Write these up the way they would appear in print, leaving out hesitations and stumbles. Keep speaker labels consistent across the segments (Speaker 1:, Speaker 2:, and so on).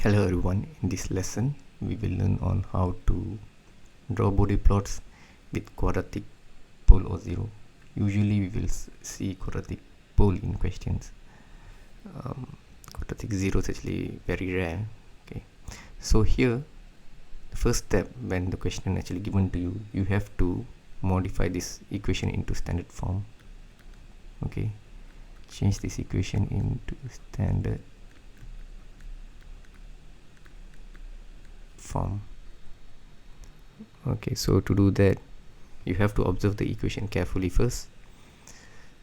Speaker 1: Hello everyone, in this lesson we will learn on how to draw Bode plots with quadratic pole or zero. Usually we will see quadratic pole in questions. Quadratic zero is actually very rare. Okay, so here the first step, when the question actually given to you, you have to modify this equation into standard form. Okay, change this equation into standard form. Okay, so to do that you have to observe the equation carefully first.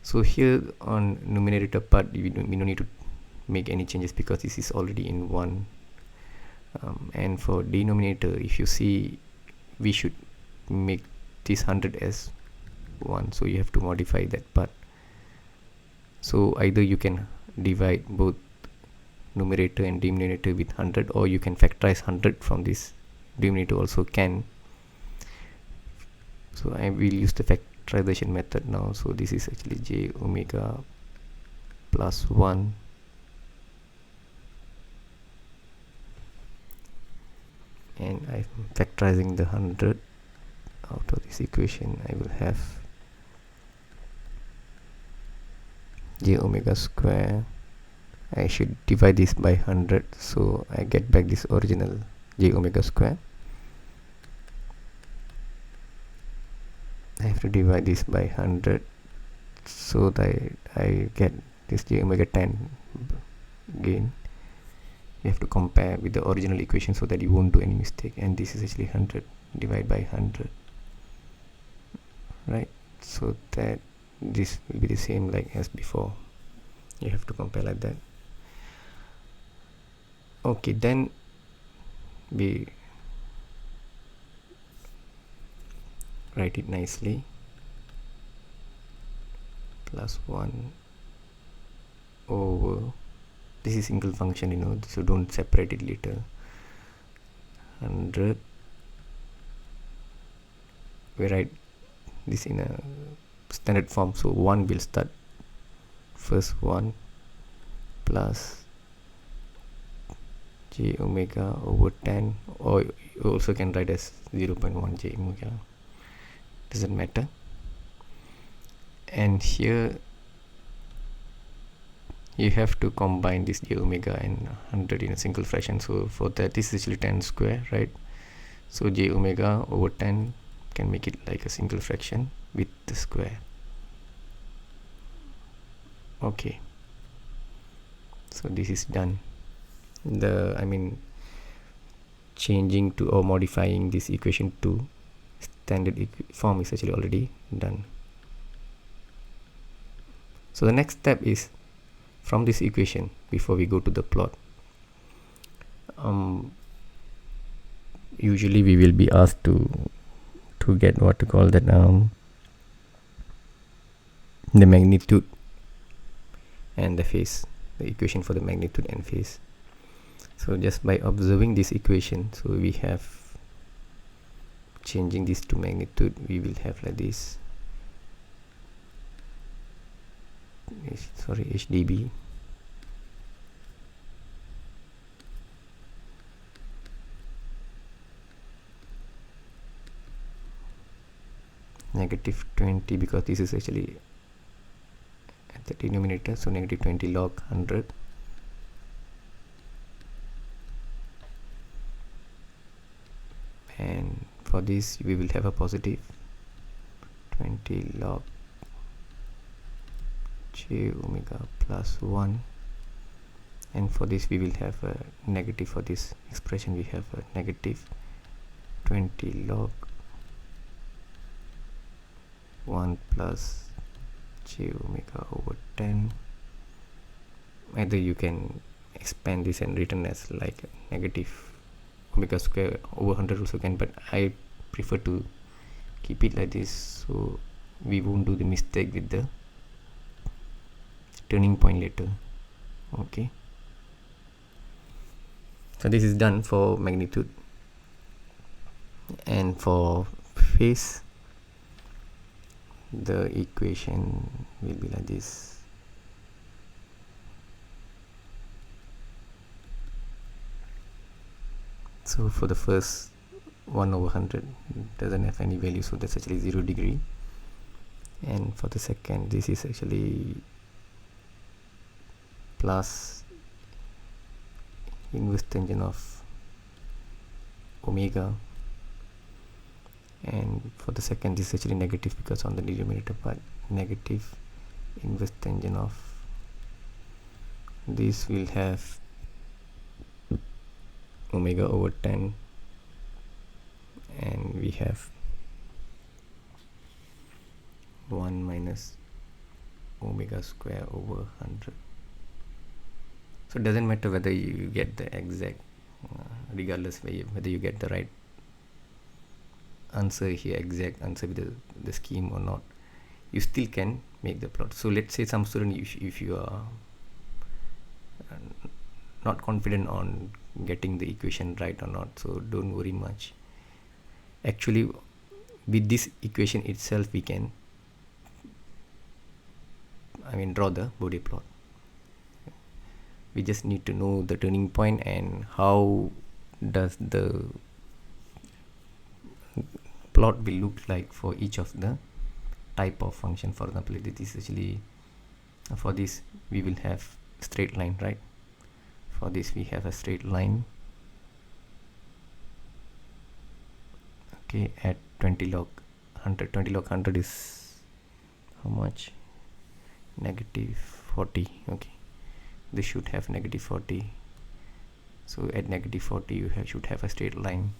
Speaker 1: So here on numerator part we don't need to make any changes because this is already in 1, and for denominator, if you see, we should make this 100 as 1, so you have to modify that part. So either you can divide both numerator and denominator with 100, or you can factorize 100 from this denominator also can. So I will use the factorization method now. So this is actually j omega plus 1 and I'm factorizing the 100 out of this equation. I will have j omega square. I should divide this by 100, so I get back this original j omega square. I have to divide this by 100 so that I get this j omega 10 again. You have to compare with the original equation so that you won't do any mistake, and this is actually 100 divided by 100, right? So that this will be the same like as before. You have to compare like that. Okay, then we write it nicely, plus 1 over, this is single function, you know, so don't separate it later. 100, we write this in a standard form, so 1 will start first, 1 plus j omega over 10, or you also can write as 0.1 j omega, doesn't matter. And here you have to combine this j omega and 100 in a single fraction. So for that, this is actually 10 square, right? So j omega over 10 can make it like a single fraction with the square. Okay, so this is done. Changing to or modifying this equation to standard form is actually already done. So the next step is, from this equation, before we go to the plot, usually we will be asked to get what to call that, the magnitude and the phase, the equation for the magnitude and phase. So just by observing this equation, so we have changing this to magnitude, we will have like this, HDB negative 20, because this is actually at the denominator, so negative 20 log 100, and for this we will have a positive 20 log j omega plus 1, and for this we will have a negative. For this expression we have a negative 20 log 1 plus j omega over 10. Either you can expand this and written as like negative omega square over 100 also can, but I prefer to keep it like this so we won't do the mistake with the turning point later. Okay, so this is done for magnitude, and for phase the equation will be like this. So for the first 1 over 100 doesn't have any value, so that's actually 0 degree. And for the second, this is actually plus inverse tangent of omega, and for the second this is actually negative because on the denominator part, negative inverse tangent of this will have omega over 10, and we have 1 minus omega square over 100. So it doesn't matter whether you get the exact, regardless whether you get the right answer here, exact answer with the scheme or not, you still can make the plot. So let's say some student, if you are not confident on getting the equation right or not, so don't worry much. Actually, with this equation itself, we can draw the Bode plot. We just need to know the turning point and how does the plot will look like for each of the type of function. For example, this is actually, for this we will have straight line, right? For this we have a straight line, okay, at 20 log 100. 20 log 100 is how much? Negative 40. Okay, this should have negative 40. So at negative 40 you should have a straight line.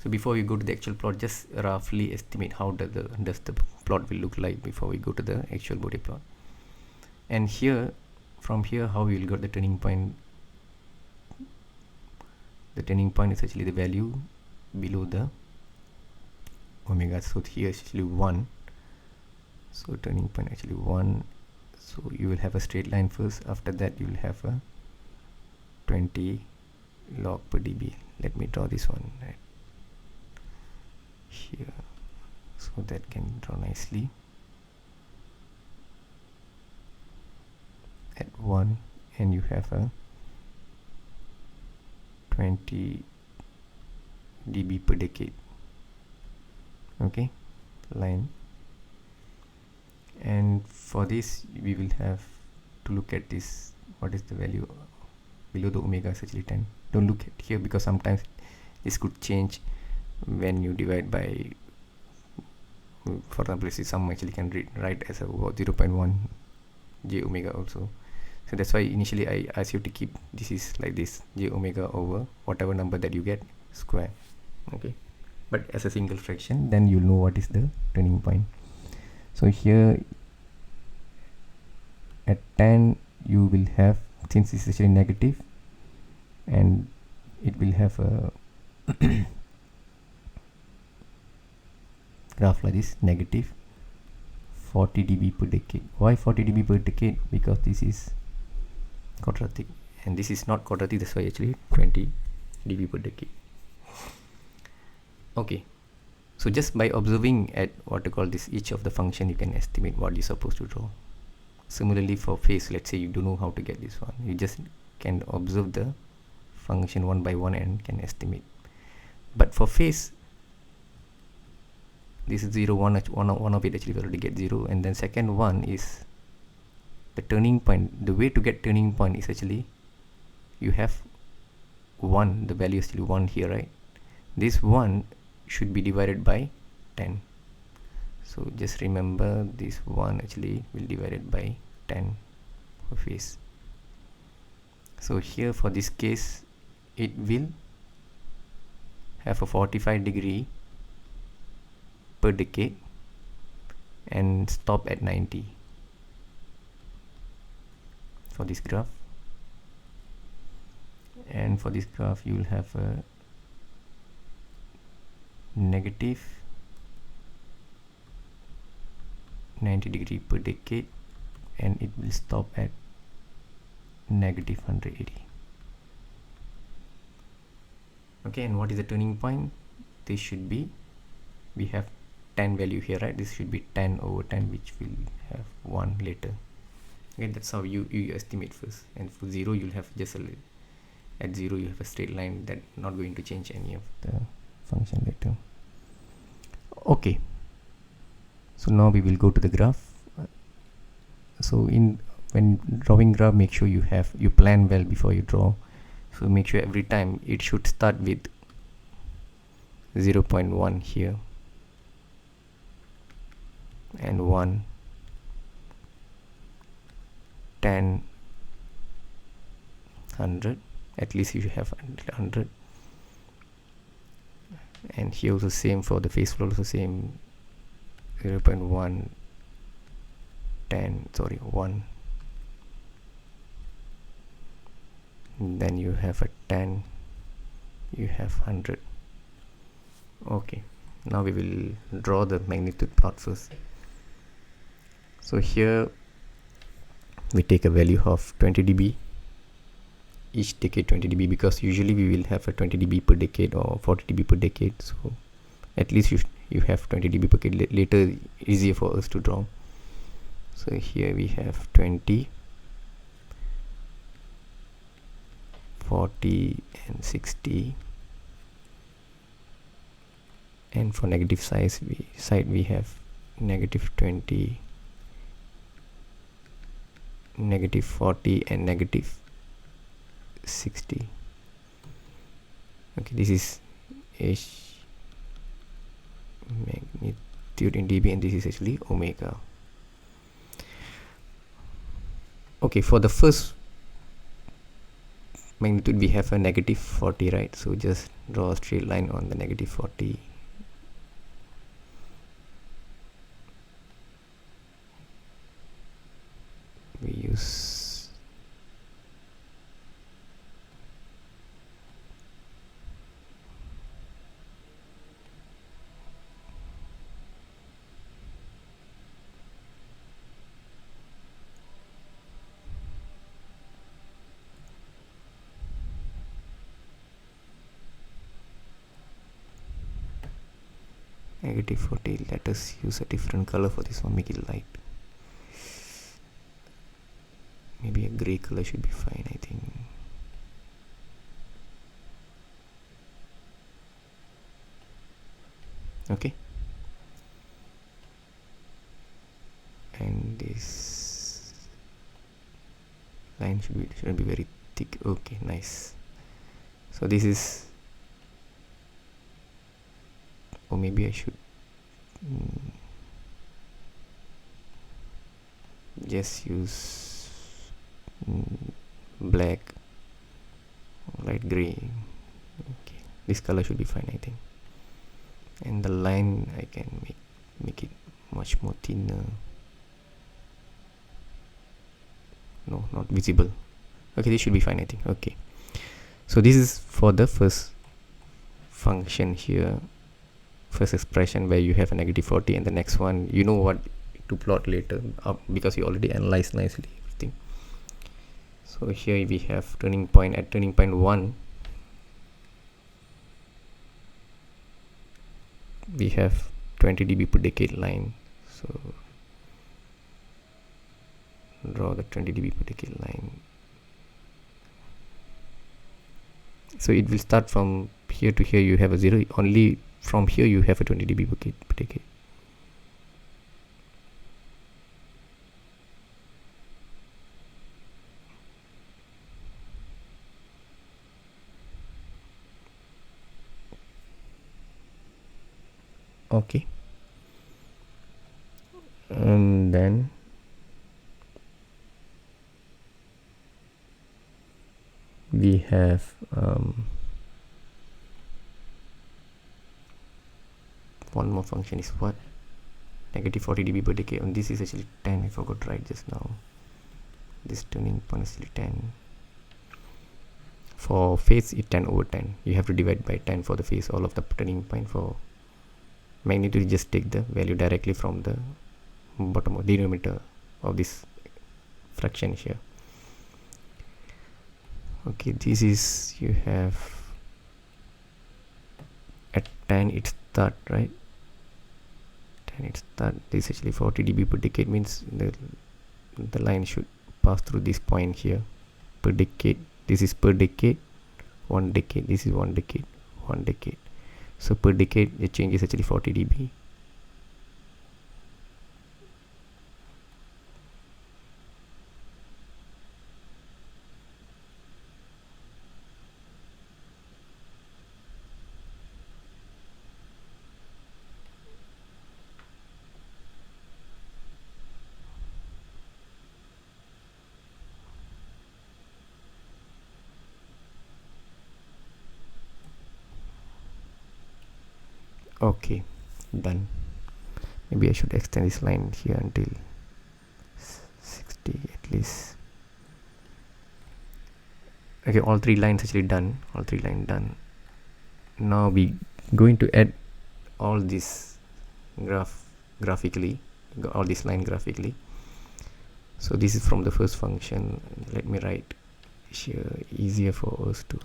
Speaker 1: So before you go to the actual plot, just roughly estimate how does the plot will look like before we go to the actual Bode plot. And here, from here, how we will get the turning point? The turning point is actually the value below the omega. So here is actually 1. So turning point actually 1. So you will have a straight line first. After that you will have a 20 log per dB. Let me draw this one right here, so that can draw nicely. At 1, and you have a 20 dB per decade. Okay, line. And for this we will have to look at this. What is the value below the omega? Is actually 10. Don't look at here because sometimes this could change when you divide by, for example, see some actually can write as a 0.1 j omega also. So that's why initially I asked you to keep this is like this, j omega over whatever number that you get square. Okay, but as a single fraction, then you'll know what is the turning point. So here at 10 you will have, since it's actually negative, and it will have a graph like this, negative 40 dB per decade. Why 40 dB per decade? Because this is quadratic and this is not quadratic, that's why actually 20 dB per decade. Okay, so just by observing at what you call this, each of the function, you can estimate what you're supposed to draw. Similarly for phase, let's say you don't know how to get this one, you just can observe the function one by one and can estimate. But for phase, this is 0, 1 of it actually we already get 0, and then second one is the turning point. The way to get turning point is actually you have 1, the value is actually 1 here, right? This 1 should be divided by 10. So just remember this 1 actually will divide it by 10 for phase. So here for this case it will have a 45 degree per decade and stop at 90 for this graph. And for this graph you will have a negative 90 degree per decade and it will stop at negative 180. Okay, and what is the turning point? This should be, we have 10 value here, right? This should be 10 over 10, which will have 1 later. Okay, that's how you estimate first. And for 0 you'll have just a At 0 you have a straight line that not going to change any of the function later. Okay, so now we will go to the graph. So when drawing graph, make sure you plan well before you draw. So make sure every time it should start with 0.1 here and 1, 10, 100. At least you should have 100. And here also same for the face flow, also same 0.1, 10, sorry, 1. Then you have a 10, you have 100. Okay, now we will draw the magnitude plot first. So here we take a value of 20 dB, each decade 20 dB, because usually we will have a 20 dB per decade or 40 dB per decade. So at least you have 20 dB per decade. Later easier for us to draw. So here we have 20, 40 and 60, and for negative side we have negative 20, negative 40 and negative 60. Okay, this is H magnitude in dB, and this is actually omega. Okay, for the first magnitude we have a negative 40, right? So just draw a straight line on the negative 40. We use negative 40. Let us use a different color for this one, make it light. Maybe a gray color should be fine, I think. Okay, and this line shouldn't be very thick. Okay, nice. So this is, or maybe I should just use black, light gray. Okay, this color should be fine, I think. And the line I can make it much more thinner. No, not visible. Okay, this should be fine, I think. Okay, so this is for the first function here, first expression, where you have a negative 40, and the next one you know what to plot later because you already analyzed nicely everything. So here we have turning point. At turning point 1 we have 20 dB per decade line. So draw the 20 dB per decade line. So it will start from here to here. You have a 0. Only from here you have a 20 dB per decade. Okay, and then we have one more function is what? Negative 40 dB per decade, and this is actually 10. I forgot to write just now. This turning point is actually 10. For phase it's 10 over 10. You have to divide by 10 for the phase. All of the turning point. For magnitude, just take the value directly from the bottom of denominator of this fraction here. Okay, this is, you have at 10 it start, right? 10 it start. This is actually 40 dB per decade, means the line should pass through this point here per decade. This is per decade, 1 decade, this is 1 decade, 1 decade. So per decade the change is actually 40 dB. Okay, done. Maybe I should extend this line here until 60 at least. Okay, all 3 lines actually done, all 3 lines done. Now we going to add all this graphically, all this line graphically. So this is from the first function. Let me write here, easier for us to.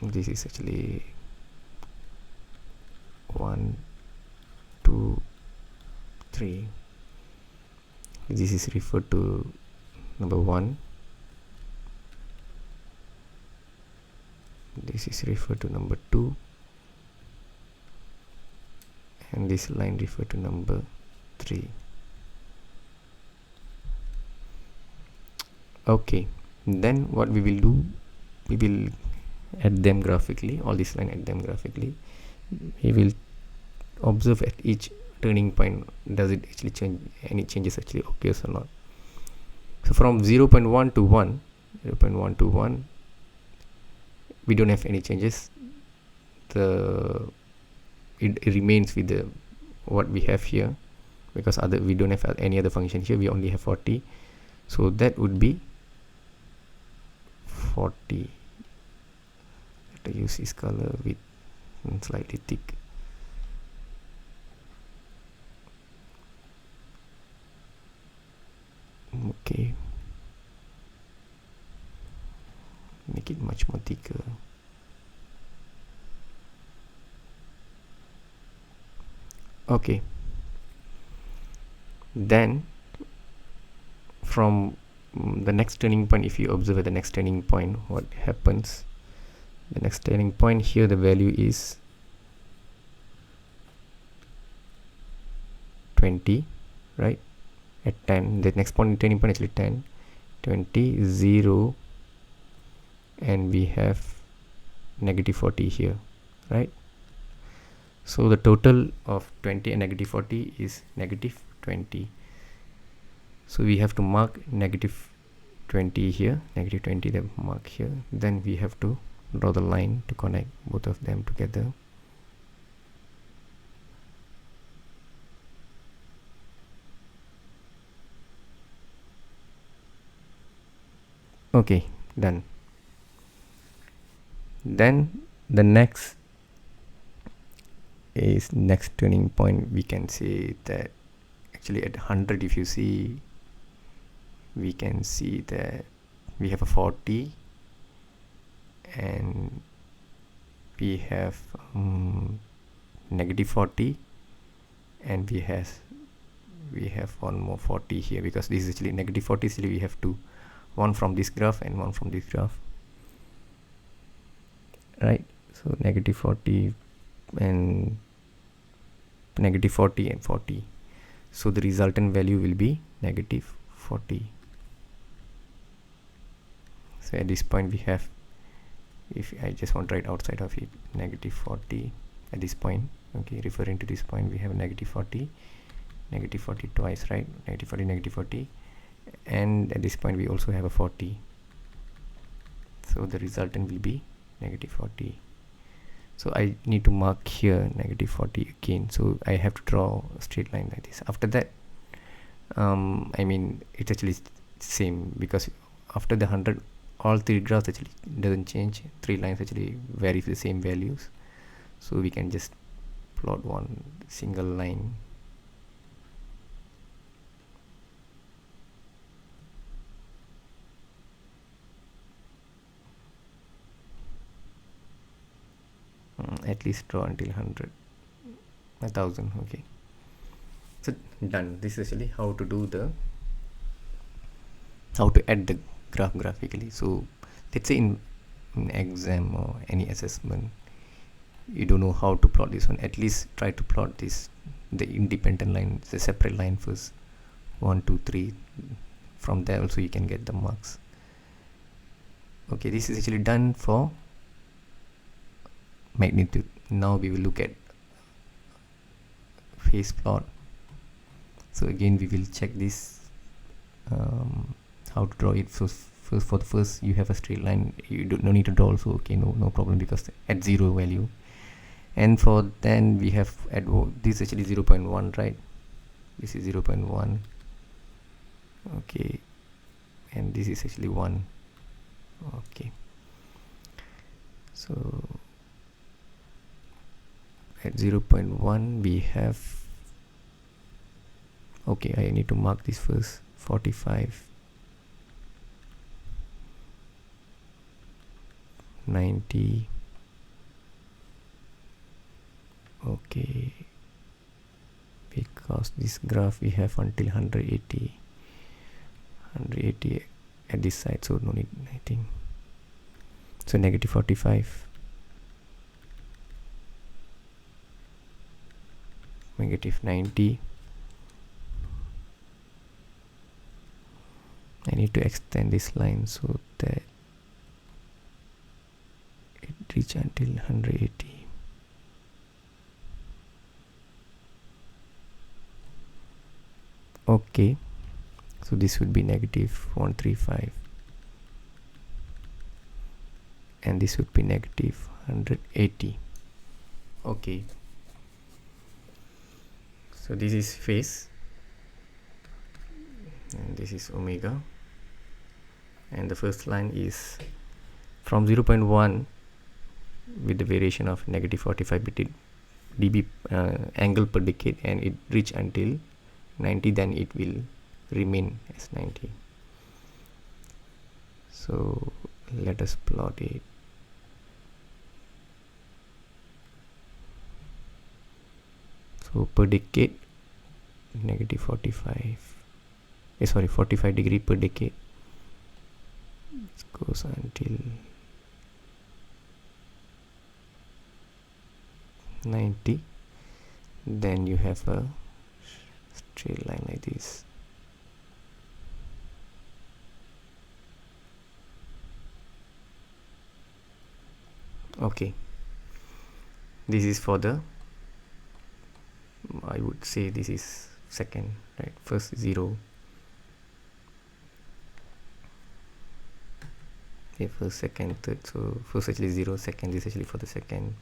Speaker 1: This is actually 1, 2, 3. This is referred to number 1. This is referred to number 2. And this line referred to number 3. Okay, then what we will do, we will add them graphically, all these line add them graphically. We will observe at each turning point, does it actually change, any changes actually occurs or not. So from 0.1 to 1, 0.1 to 1, we don't have any changes. It remains with the what we have here, because we don't have any other function here, we only have 40. So that would be 40. Let us use this color with slightly thick. Okay, make it much more thicker. Okay, then from the next turning point, if you observe at the next turning point, what happens, the next turning point here, the value is 20, right? At 10, the next point turning point actually 10, 20, 0, and we have negative 40 here, right? So the total of 20 and negative 40 is negative 20. So we have to mark negative 20 here, negative 20, the mark here. Then we have to draw the line to connect both of them together. Okay, done. Then the next turning point, we can say that actually at 100, if you see, we can see that we have a 40 and we have negative 40, and we have one more 40 here, because this is actually negative 40, so we have one from this graph and one from this graph, right? So negative 40 and negative 40 and 40, so the resultant value will be negative 40. So at this point we have, if I just want to write outside of it, negative 40 at this point, okay, referring to this point, we have negative 40 twice, right? Negative 40, negative 40, and at this point we also have a 40, so the resultant will be negative 40. So I need to mark here negative 40 again, so I have to draw a straight line like this. After that, I mean, it's actually same, because after the 100, all 3 graphs actually doesn't change, 3 lines actually vary with the same values, so we can just plot one single line. At least draw until 100, 1000. Okay, so done. This is actually how to do the how to add the graph graphically. So let's say in exam or any assessment, you don't know how to plot this one, at least try to plot this, the independent line, the separate line first, 1 2 3. From there also you can get the marks. Okay, this is actually done for magnitude. Now we will look at phase plot. So again we will check this, how to draw it. So first, for the first, you have a straight line, you no need to draw also. Okay, no problem, because at 0 value. And for then we have at this is actually 0.1, right? This is 0.1. Okay, and this is actually 1. Okay, so at 0.1 we have, okay, I need to mark this first, 45, 90. Okay, because this graph we have until 180 at this side, so no need, I think. So negative 45, negative 90. I need to extend this line so that it reach until 180. Okay, so this would be negative 135, and this would be negative 180. Okay, so this is phase, and this is omega, and the first line is from 0.1 with the variation of negative 45 dB angle per decade, and it reach until 90, then it will remain as 90. So let us plot it. So per decade, negative 45, sorry, 45 degree per decade. It goes until 90. Then you have a straight line like this. Okay, this is for the, I would say this is second, right? First 0, okay, first, second, third. So first actually 0, second, this is actually for the second,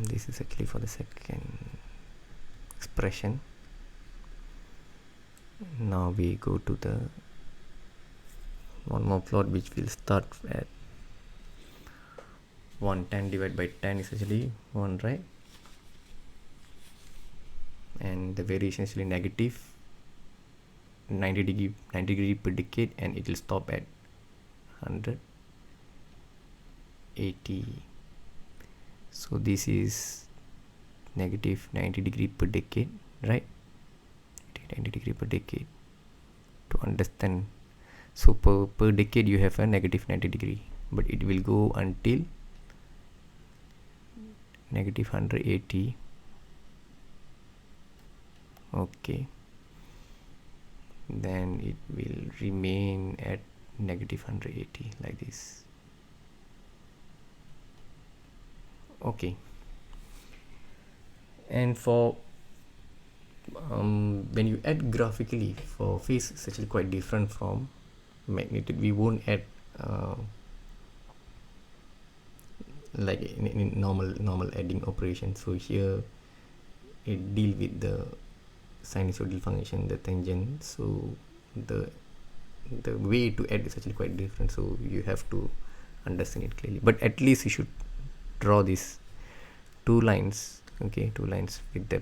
Speaker 1: this is actually for the second expression. Now we go to the one more plot, which will start at 110 divided by 10 is actually 1, right? And the variation is actually negative 90 degree per decade, and it will stop at 180. So this is negative 90 degree per decade, right? 90 degree per decade, to understand. So per decade you have a negative 90 degree, but it will go until negative 180. Okay, then it will remain at negative 180 like this. Okay, and for when you add graphically for phase, it's actually quite different from magnitude. We won't add like in normal adding operation. So here it deal with the sinusoidal function, the tangent. So the way to add is actually quite different, so you have to understand it clearly. But at least you should draw these two lines, okay, two lines with the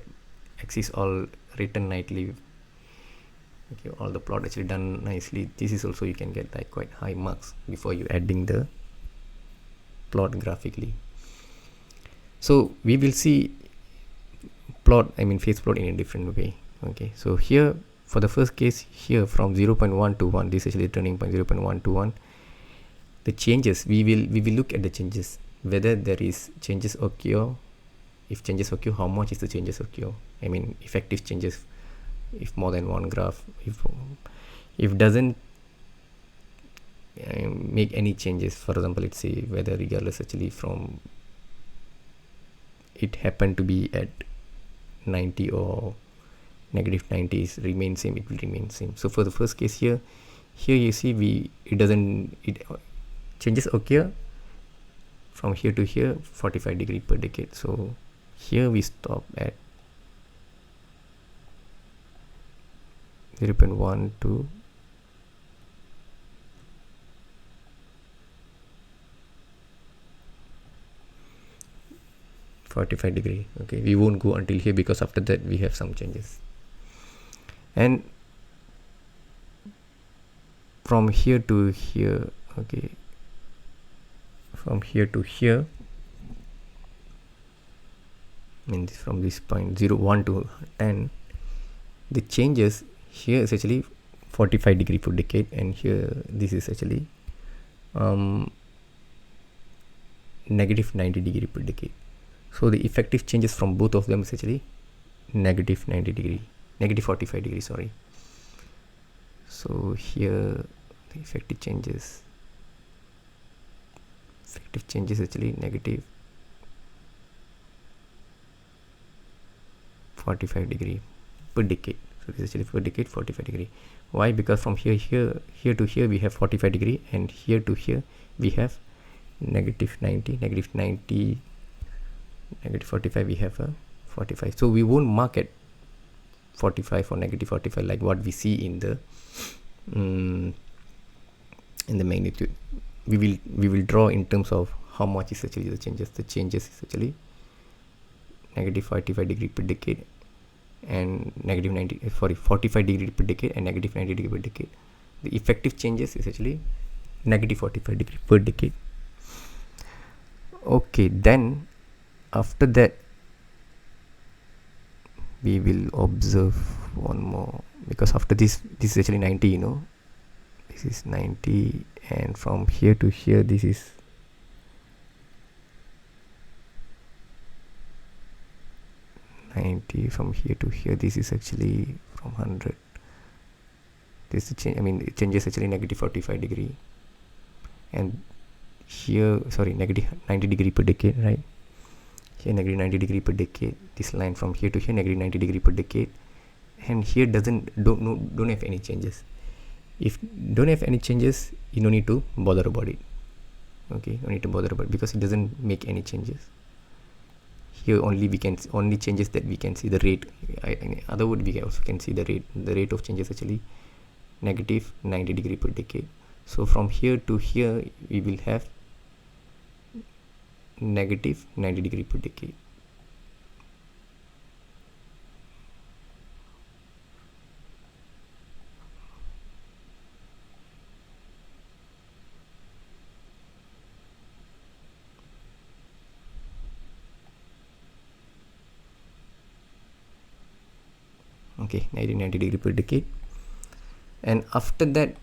Speaker 1: axis all written nicely. Okay, all the plot actually done nicely. This is also, you can get like quite high marks before you adding the plot graphically. So we will see plot, I mean phase plot, in a different way. Okay, so here for the first case here, from 0.1 to 1, this is actually turning point 0.1 to 1. The changes, we will look at the changes, whether there is changes occur. If changes occur, how much is the changes occur? I mean, effective changes, if more than one graph. If doesn't make any changes, for example, let's say whether regardless actually from it happened to be at 90 or negative 90 is remain same, it will remain same. So for the first case here you see it changes occur from here to here 45 degree per decade. So here we stop at 0.1 to 45 degree. Okay, we won't go until here because after that we have some changes. And from here to here, okay, from here to here, means from this point 0, 1 to 10, the changes here is actually 45 degree per decade, and here this is actually negative 90 degree per decade. So the effective changes from both of them is actually negative 90 degree, negative 45 degree, sorry. So here the effective changes actually negative 45 degree per decade. So this is actually per decade 45 degree. Why? Because from here to here we have 45 degree, and here to here we have negative 90, negative 90, negative 45, we have a 45. So we won't mark at 45 or negative 45 like what we see in the magnitude. We will draw in terms of how much is actually the changes. The changes is actually negative 45 degree per decade and negative 45 degree per decade and negative 90 degree per decade. The effective changes is actually negative 45 degree per decade. Okay, then after that we will observe one more, because after this is actually 90, you know, this is 90, and from here to here this is 90, from here to here this is actually from 100. This is the change, I mean it changes actually negative 45 degree, and here, sorry, negative 90 degree per decade, right? Here negative 90 degree per decade, this line from here to here negative 90 degree per decade, and here don't have any changes. If don't have any changes, you don't need to bother about it. Okay, no need to bother about it because it doesn't make any changes. Here only changes that we can see the rate. In other words, we also can see the rate of changes actually negative 90 degree per decade. So from here to here we will have negative 90 degree per decade. Okay, 90 degree per decade. And after that,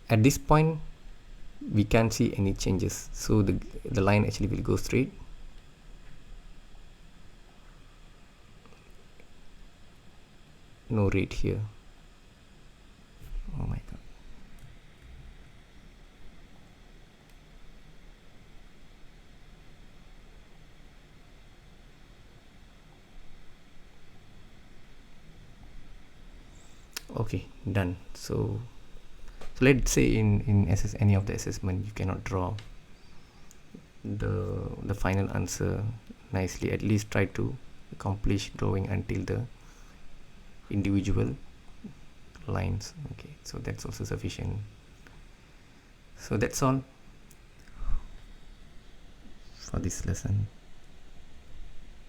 Speaker 1: at this point we can't see any changes, so the line actually will go straight. No rate here. Oh my god. Okay, done. So let's say in any of the assessment you cannot draw the final answer nicely. At least try to accomplish drawing until the individual lines. Okay, so that's also sufficient. So that's all for this lesson.